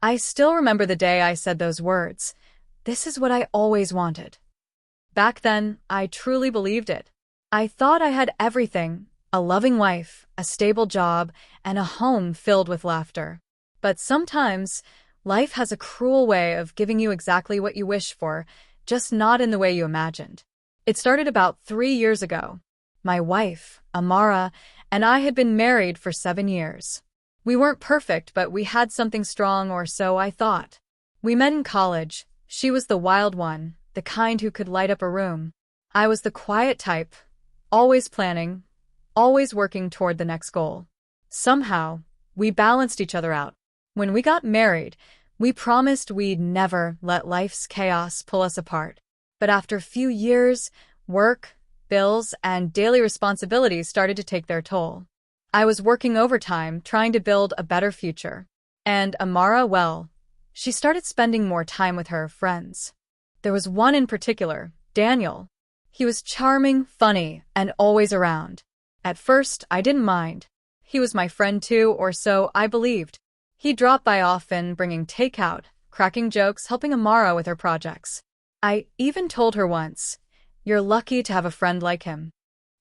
I still remember the day I said those words. This is what I always wanted. Back then, I truly believed it. I thought I had everything: a loving wife, a stable job, and a home filled with laughter. But sometimes, life has a cruel way of giving you exactly what you wish for, just not in the way you imagined. It started about 3 years ago. My wife, Amara, and I had been married for 7 years. We weren't perfect, but we had something strong, or so I thought. We met in college. She was the wild one, the kind who could light up a room. I was the quiet type, always planning, always working toward the next goal. Somehow, we balanced each other out. When we got married, we promised we'd never let life's chaos pull us apart. But after a few years, work, bills, and daily responsibilities started to take their toll. I was working overtime, trying to build a better future. And Amara, well, she started spending more time with her friends. There was one in particular, Daniel. He was charming, funny, and always around. At first, I didn't mind. He was my friend too, or so I believed. He dropped by often, bringing takeout, cracking jokes, helping Amara with her projects. I even told her once, "You're lucky to have a friend like him."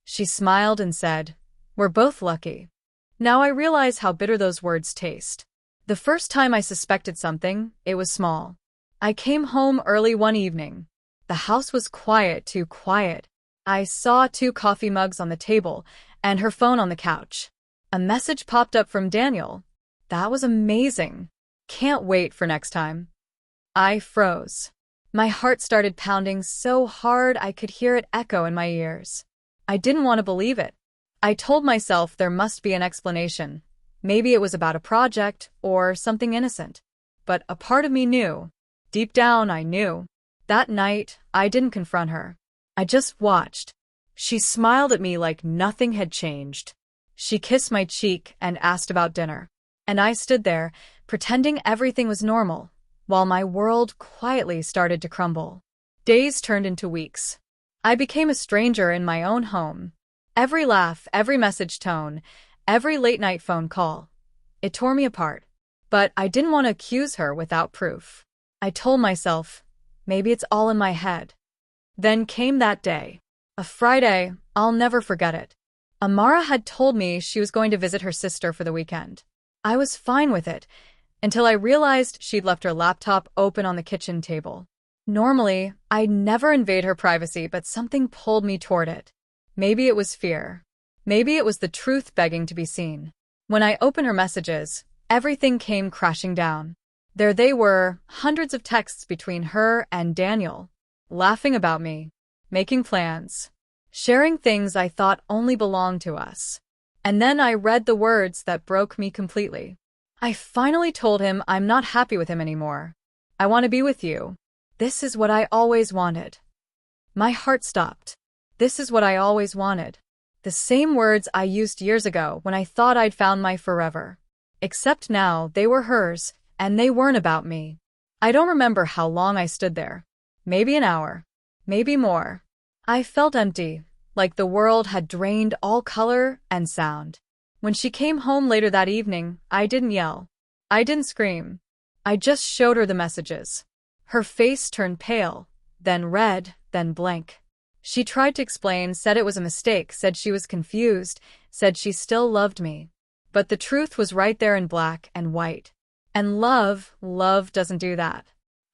She smiled and said, "We're both lucky." Now I realize how bitter those words taste. The first time I suspected something, it was small. I came home early one evening. The house was quiet, too quiet. I saw 2 coffee mugs on the table and her phone on the couch. A message popped up from Daniel. That was amazing. Can't wait for next time. I froze. My heart started pounding so hard I could hear it echo in my ears. I didn't want to believe it. I told myself there must be an explanation. Maybe it was about a project or something innocent. But a part of me knew. Deep down, I knew. That night, I didn't confront her. I just watched. She smiled at me like nothing had changed. She kissed my cheek and asked about dinner. And I stood there, pretending everything was normal, while my world quietly started to crumble. Days turned into weeks. I became a stranger in my own home. Every laugh, every message tone, every late-night phone call. It tore me apart. But I didn't want to accuse her without proof. I told myself, maybe it's all in my head. Then came that day. A Friday, I'll never forget it. Amara had told me she was going to visit her sister for the weekend. I was fine with it, until I realized she'd left her laptop open on the kitchen table. Normally, I'd never invade her privacy, but something pulled me toward it. Maybe it was fear. Maybe it was the truth begging to be seen. When I opened her messages, everything came crashing down. There they were, hundreds of texts between her and Daniel, laughing about me, making plans, sharing things I thought only belonged to us. And then I read the words that broke me completely. I finally told him I'm not happy with him anymore. I want to be with you. This is what I always wanted. My heart stopped. This is what I always wanted. The same words I used years ago when I thought I'd found my forever. Except now they were hers, and they weren't about me. I don't remember how long I stood there. Maybe an hour. Maybe more. I felt empty, like the world had drained all color and sound. When she came home later that evening, I didn't yell. I didn't scream. I just showed her the messages. Her face turned pale, then red, then blank. She tried to explain, said it was a mistake, said she was confused, said she still loved me. But the truth was right there in black and white. And love doesn't do that.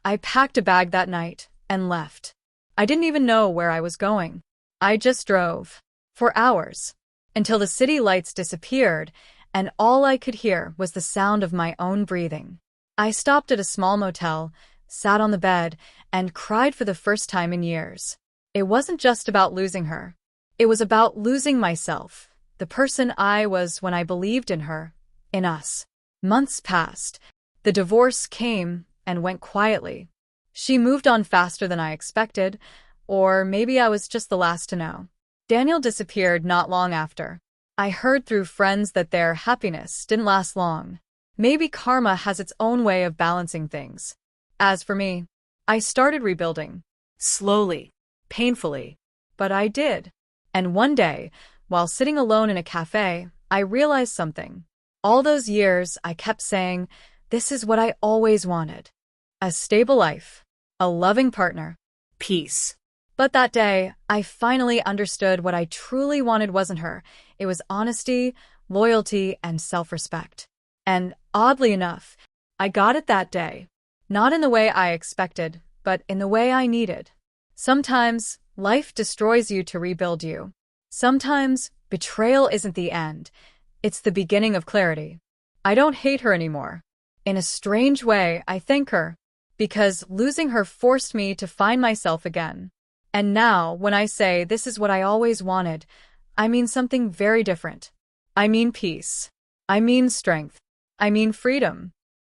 I packed a bag that night and left. I didn't even know where I was going. I just drove. For hours. Until the city lights disappeared, and all I could hear was the sound of my own breathing. I stopped at a small motel, sat on the bed, and cried for the first time in years. It wasn't just about losing her. It was about losing myself, the person I was when I believed in her, in us. Months passed. The divorce came and went quietly. She moved on faster than I expected, or maybe I was just the last to know. Daniel disappeared not long after. I heard through friends that their happiness didn't last long. Maybe karma has its own way of balancing things. As for me, I started rebuilding. Slowly. Painfully. But I did. And one day, while sitting alone in a cafe, I realized something. All those years, I kept saying, This is what I always wanted. A stable life. A loving partner. Peace. But that day, I finally understood what I truly wanted wasn't her. It was honesty, loyalty, and self-respect. And oddly enough, I got it that day. Not in the way I expected, but in the way I needed. Sometimes, life destroys you to rebuild you. Sometimes, betrayal isn't the end. It's the beginning of clarity. I don't hate her anymore. In a strange way, I thank her. Because losing her forced me to find myself again. And now, when I say this is what I always wanted, I mean something very different. I mean peace. I mean strength. I mean freedom.